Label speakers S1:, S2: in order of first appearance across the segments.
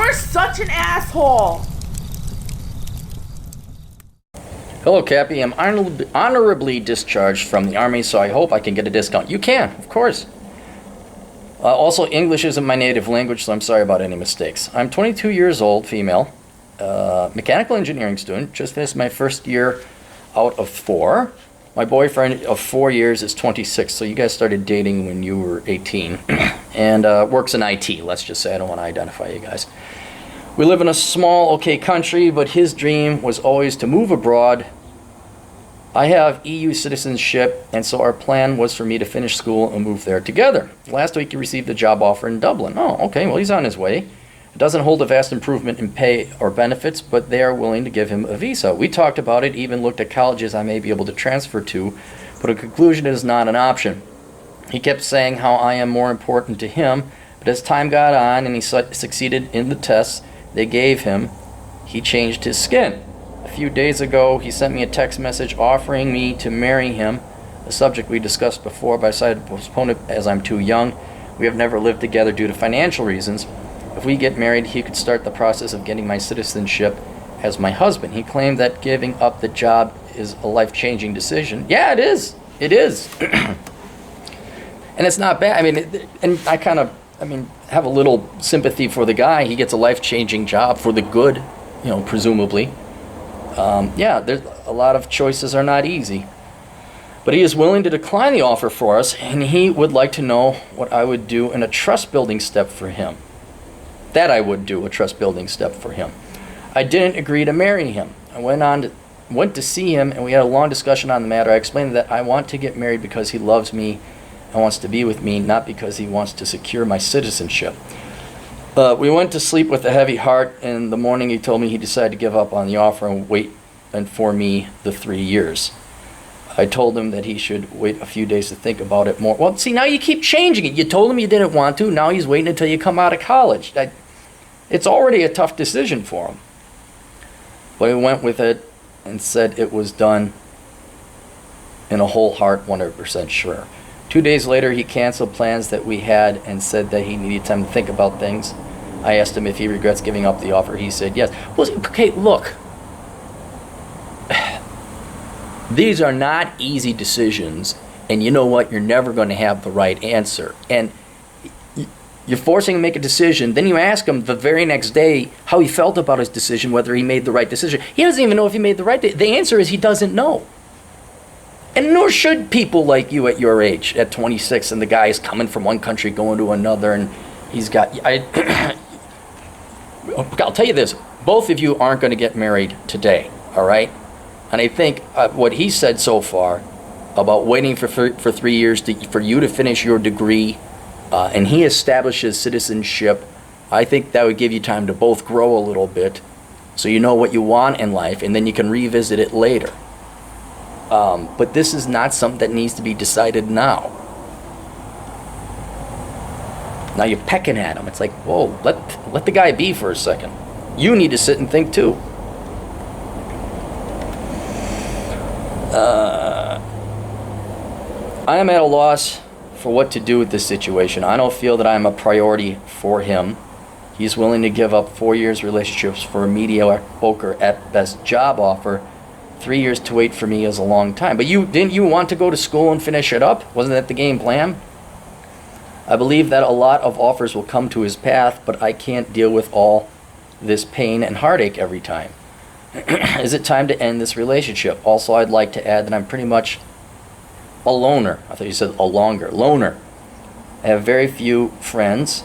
S1: You're such an asshole.
S2: Hello, Cappy. I'm honorably discharged from the Army, so I hope I can get a discount. You can, of course. Also, English isn't my native language, so I'm sorry about any mistakes. I'm 22 years old, female, mechanical engineering student. Just finished my first year out of 4. My boyfriend of 4 years is 26, so you guys started dating when you were 18. And works in IT, let's just say. I don't want to identify you guys. We live in a small, okay country, but his dream was always to move abroad. I have EU citizenship, and so our plan was for me to finish school and move there together. Last week he received a job offer in Dublin. Oh, okay, well he's on his way. It doesn't hold a vast improvement in pay or benefits, but they are willing to give him a visa. We talked about it, even looked at colleges I may be able to transfer to, but a conclusion is not an option. He kept saying how I am more important to him, but as time got on and he succeeded in the tests they gave him, he changed his skin. A few days ago, he sent me a text message offering me to marry him, a subject we discussed before, but I decided to postpone it as I'm too young. We have never lived together due to financial reasons. If we get married, he could start the process of getting my citizenship as my husband. He claimed that giving up the job is a life-changing decision. Yeah, it is. It is. And it's not bad. I mean, and I kind of, have a little sympathy for the guy. He gets a life-changing job for the good, presumably. There's a lot of choices are not easy. But he is willing to decline the offer for us, and he would like to know what I would do in a trust-building step for him. That I would do a trust-building step for him. I didn't agree to marry him. I went to see him, and we had a long discussion on the matter. I explained that I want to get married because he loves me and wants to be with me, not because he wants to secure my citizenship. We went to sleep with a heavy heart. In the morning, he told me he decided to give up on the offer and wait for me the 3 years. I told him that he should wait a few days to think about it more. Well, see, now you keep changing it. You told him you didn't want to. Now he's waiting until you come out of college. It's already a tough decision for him. But he went with it and said it was done in a whole heart, 100% sure. 2 days later, he canceled plans that we had and said that he needed time to think about things. I asked him if he regrets giving up the offer. He said yes. Well, okay, look. These are not easy decisions, and you know what? You're never going to have the right answer. And you're forcing him to make a decision. Then you ask him the very next day how he felt about his decision, whether he made the right decision. He doesn't even know if he made the right decision. The answer is he doesn't know. And nor should people like you at your age, at 26, and the guy is coming from one country going to another, and he's got... I'll tell you this. Both of you aren't going to get married today, all right? And I think what he said so far about waiting for 3 years for you to finish your degree, and he establishes citizenship, I think that would give you time to both grow a little bit so you know what you want in life, and then you can revisit it later. But this is not something that needs to be decided now. Now you're pecking at him. It's like, whoa, let the guy be for a second. You need to sit and think too. I am at a loss for what to do with this situation. I don't feel that I'm a priority for him. He's willing to give up 4 years relationships for a mediocre at best job offer. 3 years to wait for me is a long time. But didn't you want to go to school and finish it up? Wasn't that the game plan? I believe that a lot of offers will come to his path, but I can't deal with all this pain and heartache every time. Is it time to end this relationship? Also, I'd like to add that I'm pretty much a loner. I thought you said a loner. I have very few friends.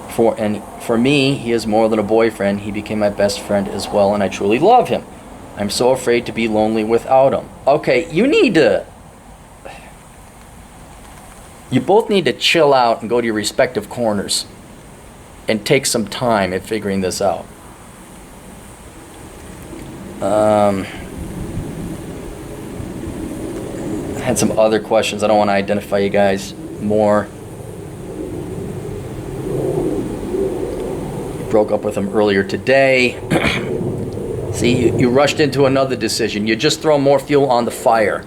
S2: For me, he is more than a boyfriend. He became my best friend as well, and I truly love him. I'm so afraid to be lonely without him. Okay, you both need to chill out and go to your respective corners and take some time at figuring this out. I had some other questions. I don't want to identify you guys more. Broke up with him earlier today. See, you rushed into another decision. You just throw more fuel on the fire.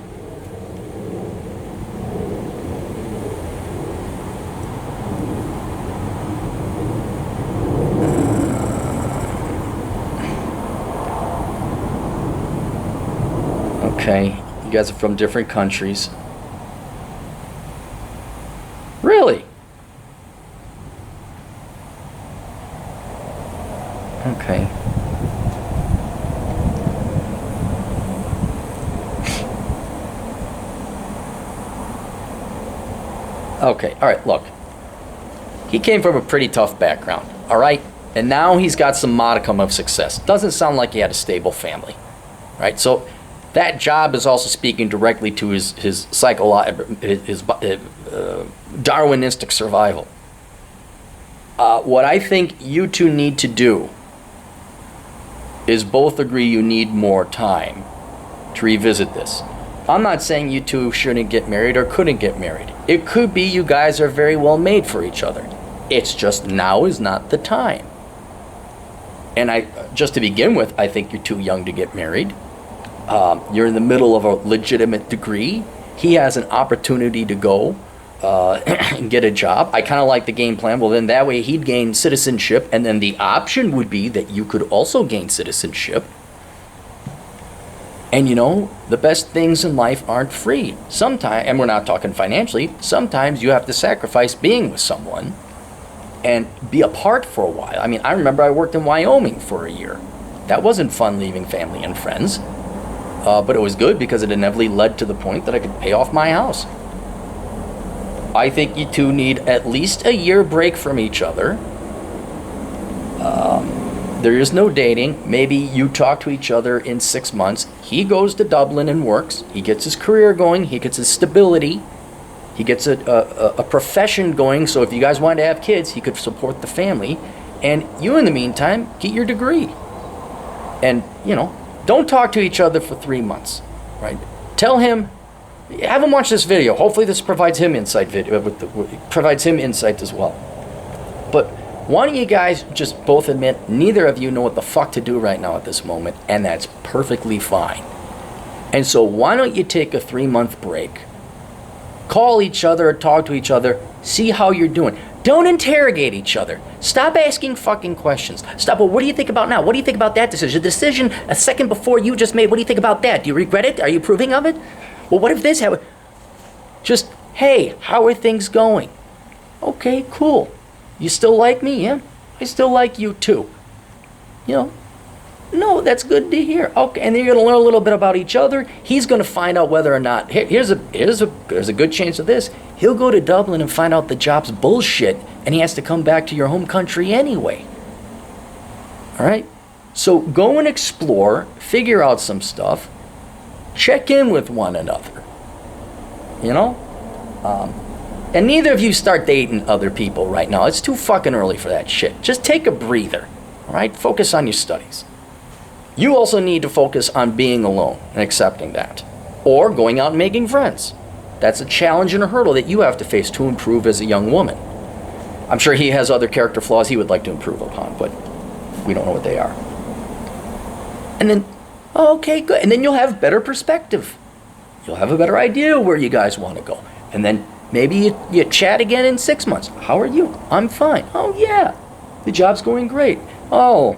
S2: Okay, you guys are from different countries. Really? Okay. Okay, all right, look. He came from a pretty tough background, all right? And now he's got some modicum of success. Doesn't sound like he had a stable family, right? So that job is also speaking directly to his Darwinistic survival. What I think you two need to do is both agree you need more time to revisit this. I'm not saying you two shouldn't get married or couldn't get married. It could be you guys are very well made for each other. It's just now is not the time. And just to begin with, I think you're too young to get married. You're in the middle of a legitimate degree. He has an opportunity to go and get a job. I kind of like the game plan. Well, then that way he'd gain citizenship, and then the option would be that you could also gain citizenship. And you know, the best things in life aren't free. Sometimes, and we're not talking financially, sometimes you have to sacrifice being with someone and be apart for a while. I mean, I remember I worked in Wyoming for a year. That wasn't fun, leaving family and friends. But it was good because it inevitably led to the point that I could pay off my house. I think you two need at least a year break from each other. There is no dating. Maybe you talk to each other in 6 months. He goes to Dublin and works. He gets his career going. He gets his stability. He gets a profession going. So if you guys wanted to have kids, he could support the family. And you, in the meantime, get your degree. And, you know, don't talk to each other for 3 months, right? Tell him, have him watch this video. Hopefully this provides him insight provides him insight as well. But why don't you guys just both admit neither of you know what the fuck to do right now at this moment, and that's perfectly fine. And so why don't you take a 3-month break? Call each other or talk to each other, see how you're doing. Don't interrogate each other. Stop asking fucking questions. Stop, well, what do you think about now? What do you think about that decision? The decision a second before you just made, what do you think about that? Do you regret it? Are you approving of it? Well, what if this happened? Just, hey, how are things going? Okay, cool. You still like me? Yeah, I still like you too. You know, no, that's good to hear. Okay, and then you're going to learn a little bit about each other. He's going to find out whether or not, there's a good chance of this. He'll go to Dublin and find out the job's bullshit, and he has to come back to your home country anyway. All right? So go and explore, figure out some stuff, check in with one another. You know? And neither of you start dating other people right now. It's too fucking early for that shit. Just take a breather. All right? Focus on your studies. You also need to focus on being alone and accepting that. Or going out and making friends. That's a challenge and a hurdle that you have to face to improve as a young woman. I'm sure he has other character flaws he would like to improve upon, but we don't know what they are. And then, oh, okay, good. And then you'll have better perspective. You'll have a better idea where you guys want to go. And then maybe you chat again in 6 months. How are you? I'm fine. Oh, yeah. The job's going great. Oh,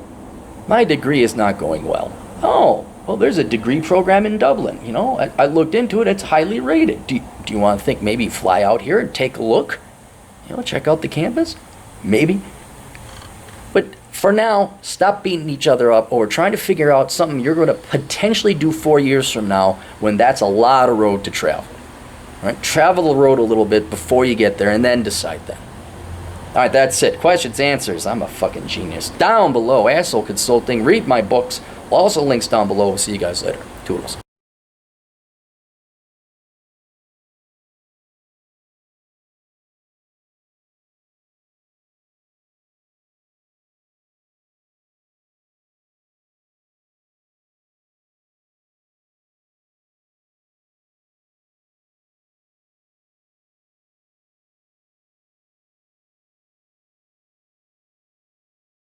S2: my degree is not going well. Oh, well, there's a degree program in Dublin. You know, I looked into it. It's highly rated. Do you want to think maybe fly out here and take a look? You know, check out the campus? Maybe. But for now, stop beating each other up over trying to figure out something you're going to potentially do 4 years from now when that's a lot of road to travel. All right? Travel the road a little bit before you get there and then decide then. All right, that's it. Questions, answers. I'm a fucking genius. Down below, Asshole Consulting. Read my books. Also links down below. We'll see you guys later. Toodles.